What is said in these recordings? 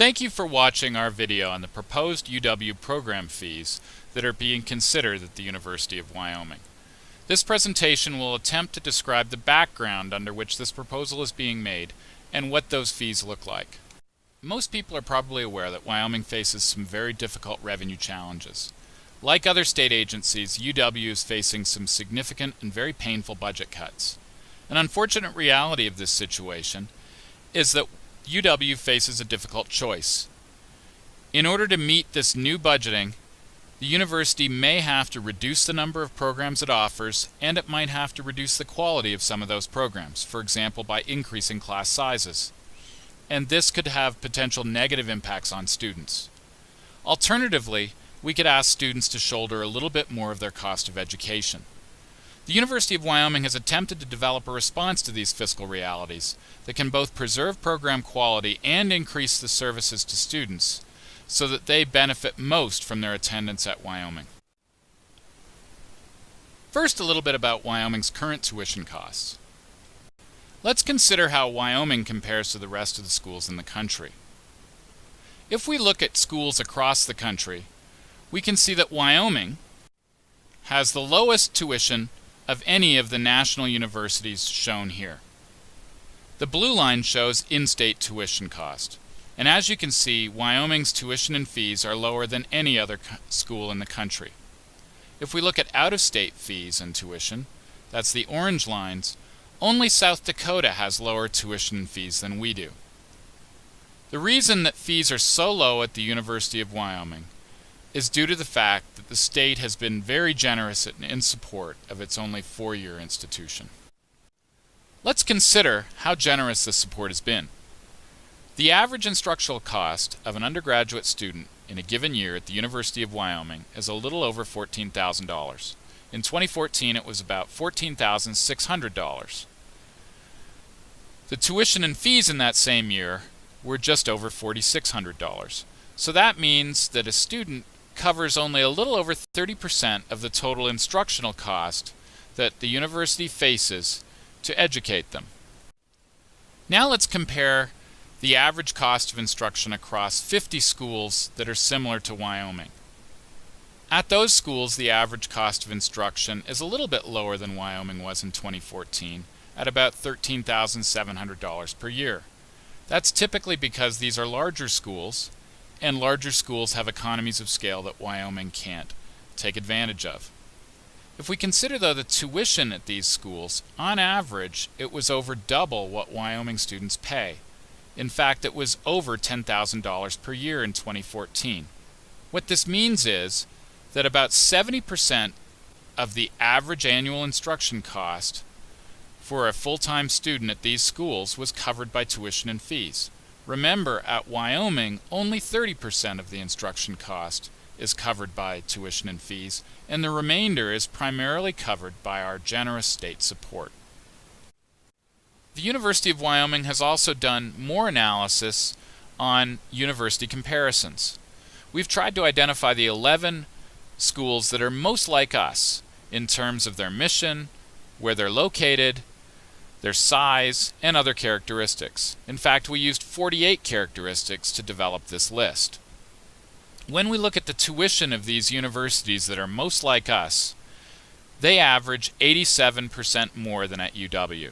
Thank you for watching our video on the proposed UW program fees that are being considered at the University of Wyoming. This presentation will attempt to describe the background under which this proposal is being made and what those fees look like. Most people are probably aware that Wyoming faces some very difficult revenue challenges. Like other state agencies, UW is facing some significant and very painful budget cuts. An unfortunate reality of this situation is that UW faces a difficult choice. In order to meet this new budgeting, the university may have to reduce the number of programs it offers, and it might have to reduce the quality of some of those programs, for example by increasing class sizes. And this could have potential negative impacts on students. Alternatively, we could ask students to shoulder a little bit more of their cost of education. The University of Wyoming has attempted to develop a response to these fiscal realities that can both preserve program quality and increase the services to students so that they benefit most from their attendance at Wyoming. First, a little bit about Wyoming's current tuition costs. Let's consider how Wyoming compares to the rest of the schools in the country. If we look at schools across the country, we can see that Wyoming has the lowest tuition of any of the national universities shown here. The blue line shows in-state tuition cost, and as you can see, Wyoming's tuition and fees are lower than any other school in the country. If we look at out-of-state fees and tuition, that's the orange lines, only South Dakota has lower tuition and fees than we do. The reason that fees are so low at the University of Wyoming is due to the fact that the state has been very generous in support of its only four-year institution. Let's consider how generous this support has been. The average instructional cost of an undergraduate student in a given year at the University of Wyoming is a little over $14,000. In 2014, it was about $14,600. The tuition and fees in that same year were just over $4,600. So that means that a student covers only a little over 30% of the total instructional cost that the university faces to educate them. Now let's compare the average cost of instruction across 50 schools that are similar to Wyoming. At those schools, the average cost of instruction is a little bit lower than Wyoming was in 2014, at about $13,700 per year. That's typically because these are larger schools, and larger schools have economies of scale that Wyoming can't take advantage of. If we consider, though, the tuition at these schools, on average, it was over double what Wyoming students pay. In fact, it was over $10,000 per year in 2014. What this means is that about 70% of the average annual instruction cost for a full-time student at these schools was covered by tuition and fees. Remember, at Wyoming, only 30% of the instruction cost is covered by tuition and fees, and the remainder is primarily covered by our generous state support. The University of Wyoming has also done more analysis on university comparisons. We've tried to identify the 11 schools that are most like us in terms of their mission, where they're located, their size, and other characteristics. In fact, we used 48 characteristics to develop this list. When we look at the tuition of these universities that are most like us, they average 87% more than at UW.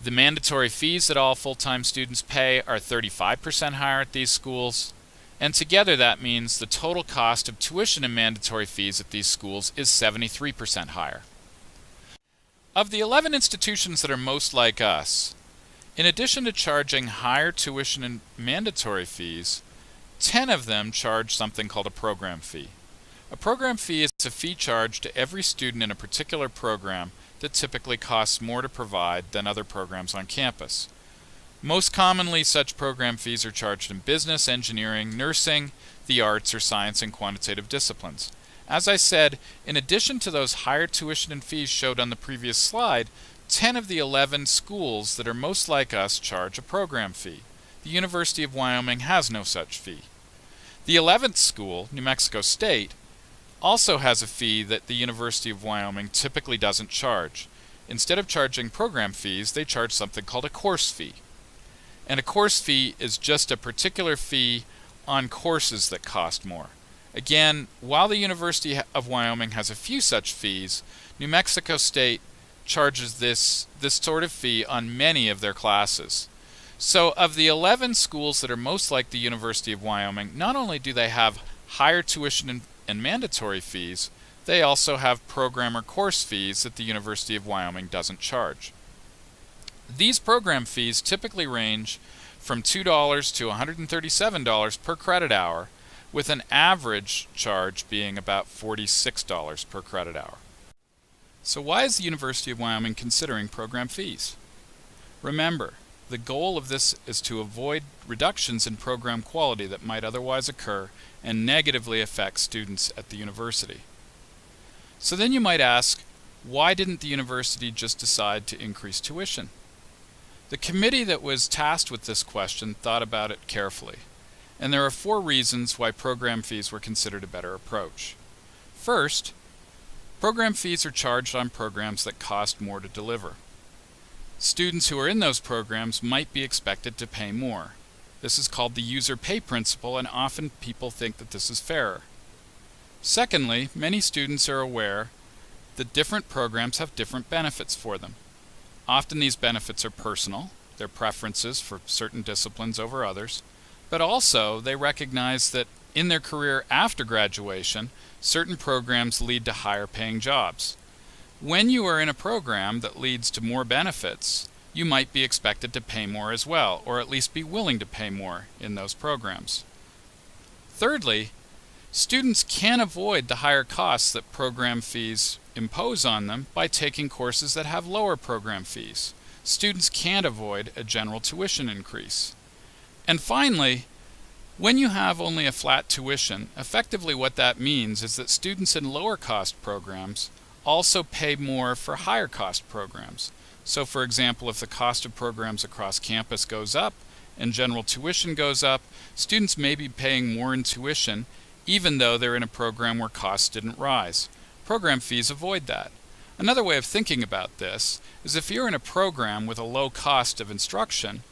The mandatory fees that all full-time students pay are 35% higher at these schools, and together that means the total cost of tuition and mandatory fees at these schools is 73% higher. Of the 11 institutions that are most like us, in addition to charging higher tuition and mandatory fees, 10 of them charge something called a program fee. A program fee is a fee charged to every student in a particular program that typically costs more to provide than other programs on campus. Most commonly, such program fees are charged in business, engineering, nursing, the arts, or science and quantitative disciplines. As I said, in addition to those higher tuition and fees showed on the previous slide, 10 of the 11 schools that are most like us charge a program fee. The University of Wyoming has no such fee. The 11th school, New Mexico State, also has a fee that the University of Wyoming typically doesn't charge. Instead of charging program fees, they charge something called a course fee. and a course fee is just a particular fee on courses that cost more. Again, while the University of Wyoming has a few such fees, New Mexico State charges this sort of fee on many of their classes. So of the 11 schools that are most like the University of Wyoming, not only do they have higher tuition and mandatory fees, they also have program or course fees that the University of Wyoming doesn't charge. These program fees typically range from $2 to $137 per credit hour, with an average charge being about $46 per credit hour. So why is the University of Wyoming considering program fees? Remember, the goal of this is to avoid reductions in program quality that might otherwise occur and negatively affect students at the university. So then you might ask, why didn't the university just decide to increase tuition? The committee that was tasked with this question thought about it carefully, and there are 4 reasons why program fees were considered a better approach. First, program fees are charged on programs that cost more to deliver. Students who are in those programs might be expected to pay more. This is called the user pay principle, and often people think that this is fairer. Secondly, many students are aware that different programs have different benefits for them. Often these benefits are personal, their preferences for certain disciplines over others, but also they recognize that in their career after graduation, certain programs lead to higher paying jobs. When you are in a program that leads to more benefits, you might be expected to pay more as well, or at least be willing to pay more in those programs. Thirdly, students can avoid the higher costs that program fees impose on them by taking courses that have lower program fees. Students can't avoid a general tuition increase. And finally, when you have only a flat tuition, effectively what that means is that students in lower cost programs also pay more for higher cost programs. So for example, if the cost of programs across campus goes up and general tuition goes up, students may be paying more in tuition even though they're in a program where costs didn't rise. Program fees avoid that. Another way of thinking about this is if you're in a program with a low cost of instruction,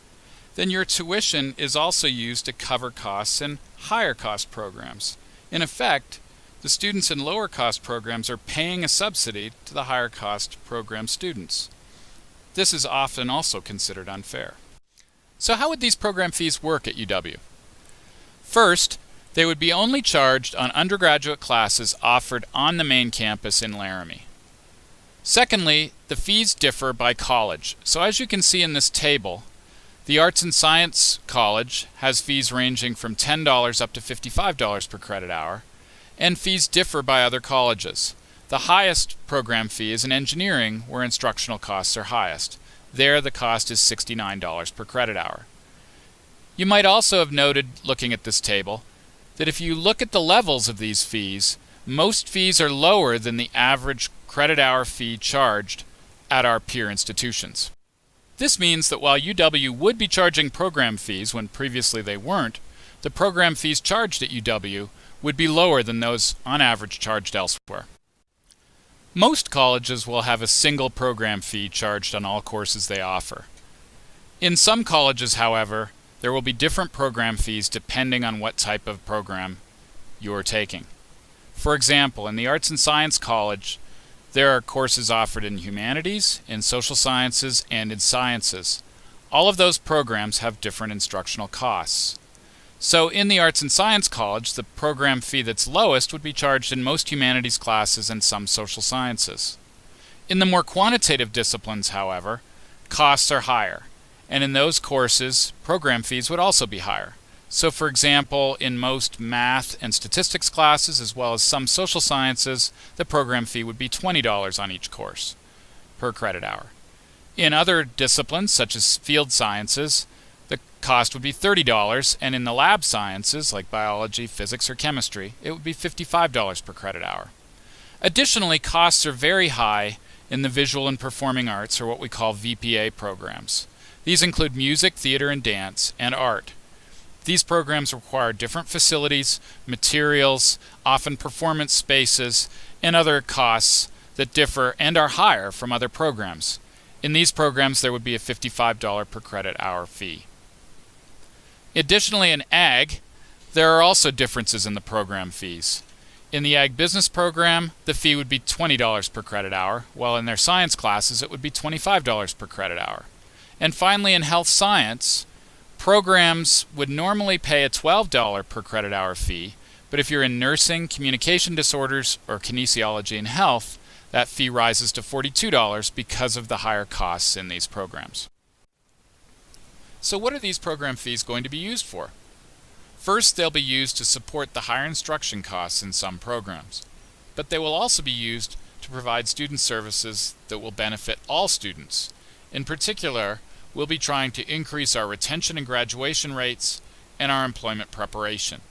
then your tuition is also used to cover costs in higher cost programs. In effect, the students in lower cost programs are paying a subsidy to the higher cost program students. This is often also considered unfair. So how would these program fees work at UW? First, they would be only charged on undergraduate classes offered on the main campus in Laramie. Secondly, the fees differ by college. So as you can see in this table, the Arts and Science College has fees ranging from $10 up to $55 per credit hour, and fees differ by other colleges. The highest program fee is in engineering, where instructional costs are highest. There, the cost is $69 per credit hour. You might also have noted, looking at this table, that if you look at the levels of these fees, most fees are lower than the average credit hour fee charged at our peer institutions. This means that while UW would be charging program fees when previously they weren't, the program fees charged at UW would be lower than those on average charged elsewhere. Most colleges will have a single program fee charged on all courses they offer. In some colleges, however, there will be different program fees depending on what type of program you are taking. For example, in the Arts and Science College, there are courses offered in humanities, in social sciences, and in sciences. All of those programs have different instructional costs. So in the Arts and Science College, the program fee that's lowest would be charged in most humanities classes and some social sciences. In the more quantitative disciplines, however, costs are higher, and in those courses, program fees would also be higher. So for example, in most math and statistics classes, as well as some social sciences, the program fee would be $20 on each course per credit hour. In other disciplines, such as field sciences, the cost would be $30, and in the lab sciences, like biology, physics, or chemistry, it would be $55 per credit hour. Additionally, costs are very high in the visual and performing arts, or what we call VPA programs. These include music, theater, and dance, and art. These programs require different facilities, materials, often performance spaces, and other costs that differ and are higher from other programs. In these programs, there would be a $55 per credit hour fee. Additionally, in ag, there are also differences in the program fees. In the Ag Business program, the fee would be $20 per credit hour, while in their science classes it would be $25 per credit hour. And finally, in health science, programs would normally pay a $12 per credit hour fee, but if you're in nursing, communication disorders, or kinesiology and health, that fee rises to $42 because of the higher costs in these programs. So what are these program fees going to be used for? First, they'll be used to support the higher instruction costs in some programs, but they will also be used to provide student services that will benefit all students. In particular, we'll be trying to increase our retention and graduation rates and our employment preparation.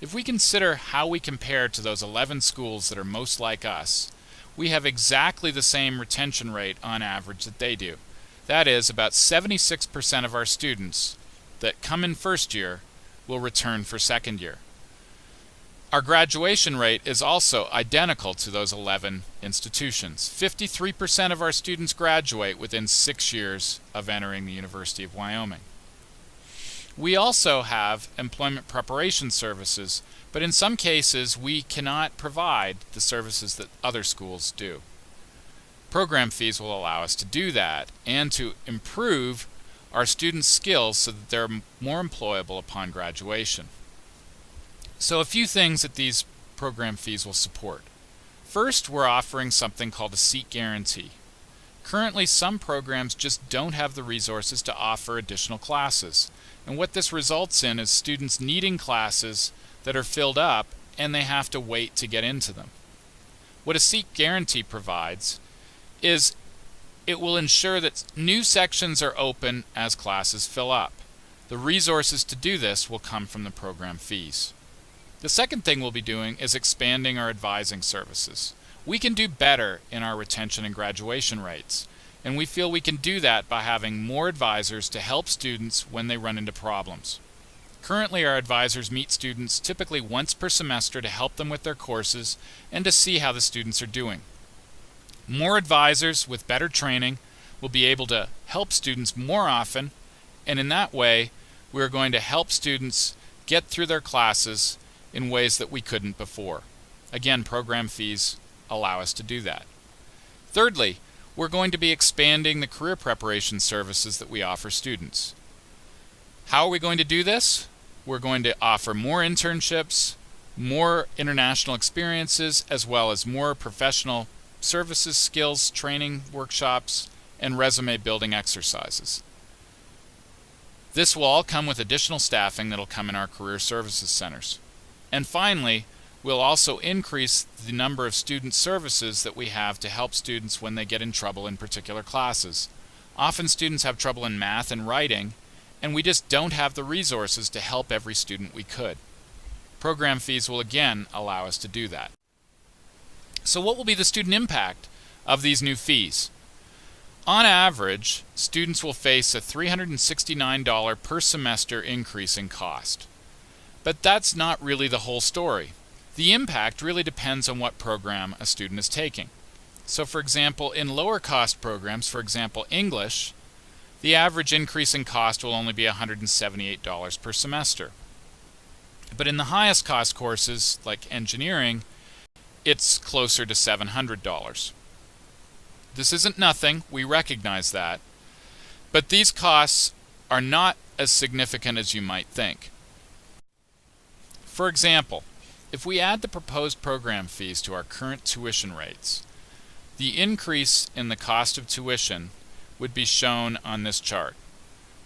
If we consider how we compare to those 11 schools that are most like us, we have exactly the same retention rate on average that they do. That is, about 76% of our students that come in first year will return for second year. Our graduation rate is also identical to those 11 institutions. 53% of our students graduate within 6 years of entering the University of Wyoming. We also have employment preparation services, but in some cases we cannot provide the services that other schools do. Program fees will allow us to do that and to improve our students' skills so that they're more employable upon graduation. So a few things that these program fees will support. First, we're offering something called a seat guarantee. Currently, some programs just don't have the resources to offer additional classes, and what this results in is students needing classes that are filled up and they have to wait to get into them. What a seat guarantee provides is it will ensure that new sections are open as classes fill up. The resources to do this will come from the program fees. The second thing we'll be doing is expanding our advising services. We can do better in our retention and graduation rates, and we feel we can do that by having more advisors to help students when they run into problems. Currently, our advisors meet students typically once per semester to help them with their courses and to see how the students are doing. More advisors with better training will be able to help students more often, and in that way, we're going to help students get through their classes in ways that we couldn't before. Again, program fees allow us to do that. Thirdly, we're going to be expanding the career preparation services that we offer students. How are we going to do this? We're going to offer more internships, more international experiences, as well as more professional services, skills, training workshops, and resume building exercises. This will all come with additional staffing that will come in our career services centers. And finally, we'll also increase the number of student services that we have to help students when they get in trouble in particular classes. Often students have trouble in math and writing, and we just don't have the resources to help every student we could. Program fees will again allow us to do that. So what will be the student impact of these new fees? On average, students will face a $369 per semester increase in cost. But that's not really the whole story. The impact really depends on what program a student is taking. So for example, in lower cost programs, for example English, the average increase in cost will only be $178 per semester. But in the highest cost courses, like engineering, it's closer to $700. This isn't nothing, we recognize that, but these costs are not as significant as you might think. For example, if we add the proposed program fees to our current tuition rates, the increase in the cost of tuition would be shown on this chart.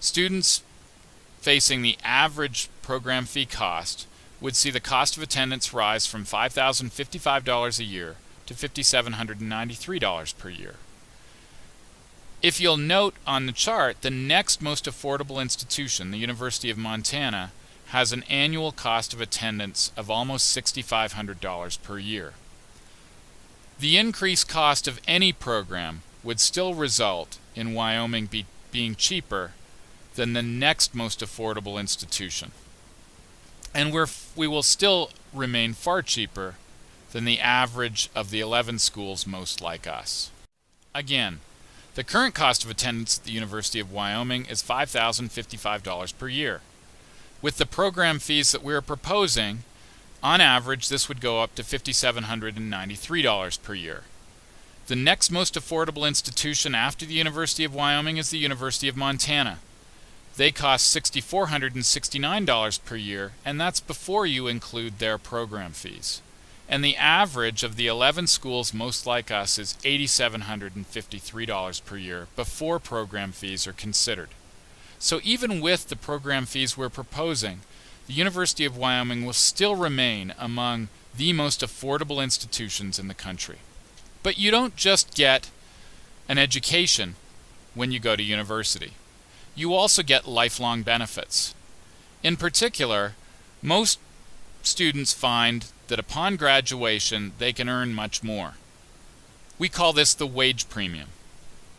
Students facing the average program fee cost would see the cost of attendance rise from $5,055 a year to $5,793 per year. If you'll note on the chart, the next most affordable institution, the University of Montana, has an annual cost of attendance of almost $6,500 per year. The increased cost of any program would still result in Wyoming being cheaper than the next most affordable institution. And we will still remain far cheaper than the average of the 11 schools most like us. Again, the current cost of attendance at the University of Wyoming is $5,055 per year. With the program fees that we're proposing, on average, this would go up to $5,793 per year. The next most affordable institution after the University of Wyoming is the University of Montana. They cost $6,469 per year, and that's before you include their program fees. And the average of the 11 schools most like us is $8,753 per year before program fees are considered. So even with the program fees we're proposing, the University of Wyoming will still remain among the most affordable institutions in the country. But you don't just get an education when you go to university. You also get lifelong benefits. In particular, most students find that upon graduation they can earn much more. We call this the wage premium.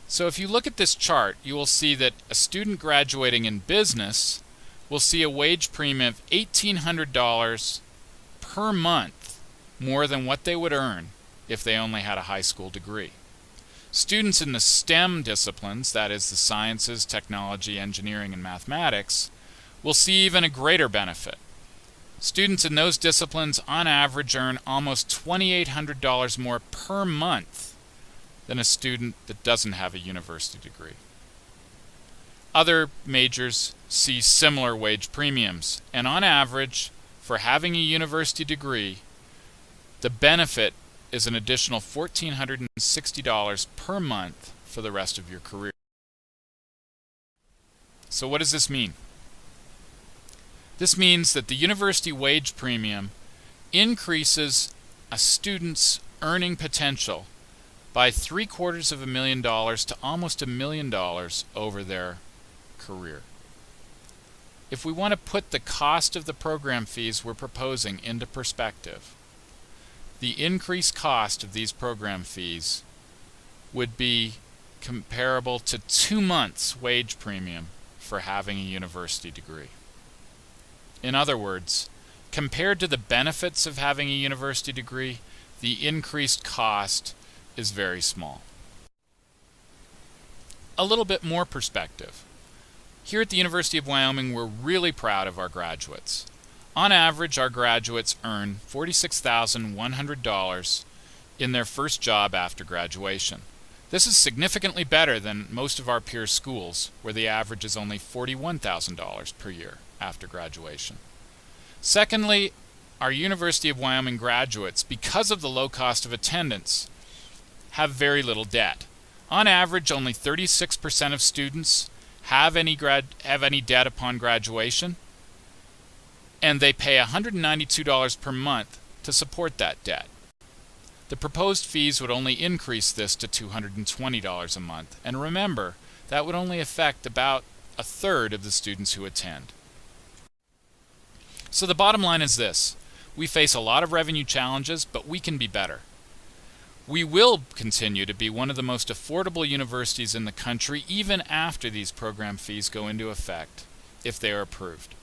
So if you look at this chart, you will see that a student graduating in business will see a wage premium of $1,800 per month more than what they would earn if they only had a high school degree. Students in the STEM disciplines, that is the sciences, technology, engineering, and mathematics, will see even a greater benefit. Students in those disciplines on average earn almost $2,800 more per month than a student that doesn't have a university degree. Other majors see similar wage premiums, and on average, for having a university degree, the benefit is an additional $1,460 per month for the rest of your career. So what does this mean? This means that the university wage premium increases a student's earning potential by $750,000 to almost $1 million over their career. If we want to put the cost of the program fees we're proposing into perspective, the increased cost of these program fees would be comparable to 2 months' wage premium for having a university degree. In other words, compared to the benefits of having a university degree, the increased cost is very small. A little bit more perspective. Here at the University of Wyoming, we're really proud of our graduates. On average, our graduates earn $46,100 in their first job after graduation. This is significantly better than most of our peer schools, where the average is only $41,000 per year after graduation. Secondly, our University of Wyoming graduates, because of the low cost of attendance, have very little debt. On average, only 36% of students have any debt upon graduation, and they pay $192 per month to support that debt. The proposed fees would only increase this to $220 a month, and remember, that would only affect about a third of the students who attend. So the bottom line is this: we face a lot of revenue challenges, but we can be better. We will continue to be one of the most affordable universities in the country even after these program fees go into effect, if they are approved.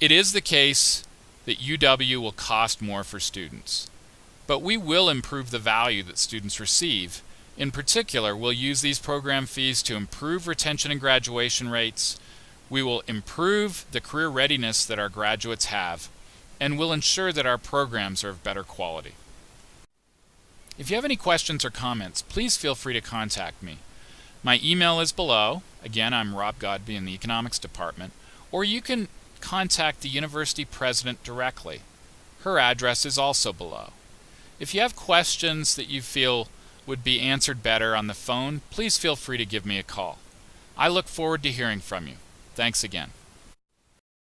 It is the case that UW will cost more for students, but we will improve the value that students receive. In particular, we'll use these program fees to improve retention and graduation rates. We will improve the career readiness that our graduates have, and we'll ensure that our programs are of better quality. If you have any questions or comments, please feel free to contact me. My email is below. Again, I'm Rob Godby in the Economics Department. Or you can contact the university president directly. Her address is also below. If you have questions that you feel would be answered better on the phone, please feel free to give me a call. I look forward to hearing from you. Thanks again.